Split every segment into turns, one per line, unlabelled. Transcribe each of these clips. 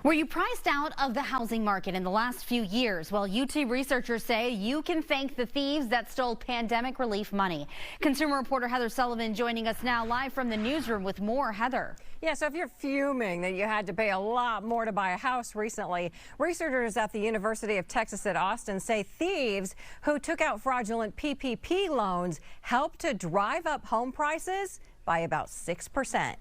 Were you priced out of the housing market in the last few years? Well, UT researchers say you can thank the thieves that stole pandemic relief money. Consumer Reporter Heather Sullivan joining us now live from the newsroom with more. Heather.
Yeah, so if you're fuming that you had to pay a lot more to buy a house recently, researchers at the University of Texas at Austin say thieves who took out fraudulent PPP loans helped to drive up home prices by about 6%.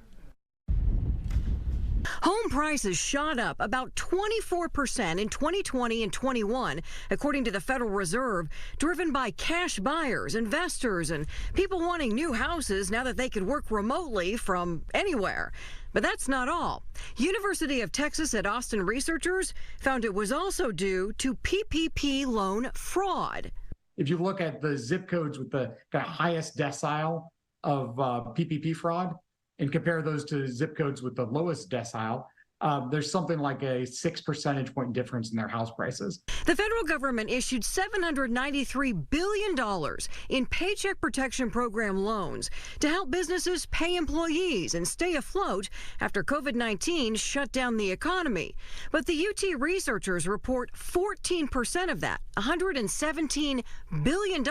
Home prices shot up about 24% in 2020 and 21, according to the Federal Reserve, driven by cash buyers, investors, and people wanting new houses now that they could work remotely from anywhere. But that's not all. University of Texas at Austin researchers found it was also due to PPP loan fraud.
If you look at the zip codes with the highest decile of PPP fraud, and compare those to zip codes with the lowest decile, there's something like a 6 percentage point difference in their house prices.
The federal government issued $793 billion in Paycheck Protection Program loans to help businesses pay employees and stay afloat after COVID-19 shut down the economy. But the UT researchers report 14% of that, $117 billion,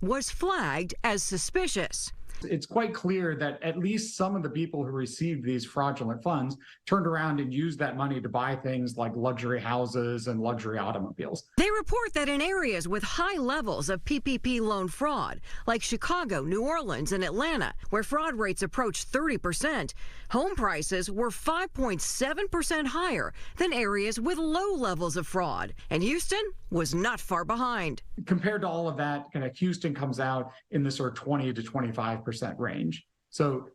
was flagged as suspicious.
It's quite clear that at least some of the people who received these fraudulent funds turned around and used that money to buy things like luxury houses and luxury automobiles.
They report that in areas with high levels of PPP loan fraud, like Chicago, New Orleans, and Atlanta, where fraud rates approach 30%, home prices were 5.7% higher than areas with low levels of fraud. And Houston was not far behind.
Compared to all of that, Houston comes out in the sort of 20 to 25% range. So,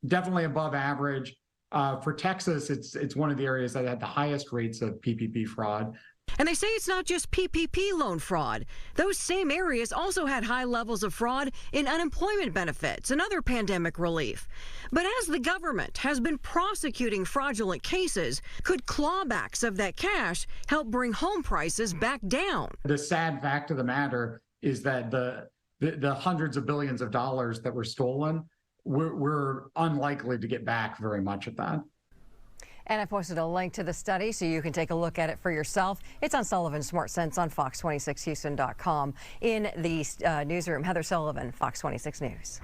definitely above average. For Texas, it's one of the areas that had the highest rates of PPP fraud.
And they say it's not just PPP loan fraud. Those same areas also had high levels of fraud in unemployment benefits and other pandemic relief. But as the government has been prosecuting fraudulent cases, could clawbacks of that cash help bring home prices back down?
The sad fact of the matter is that the hundreds of billions of dollars that were stolen, we're unlikely to get back very much of that.
And I posted a link to the study so you can take a look at it for yourself. It's on Sullivan's Smart Sense on Fox26Houston.com. In the newsroom, Heather Sullivan, Fox 26 News.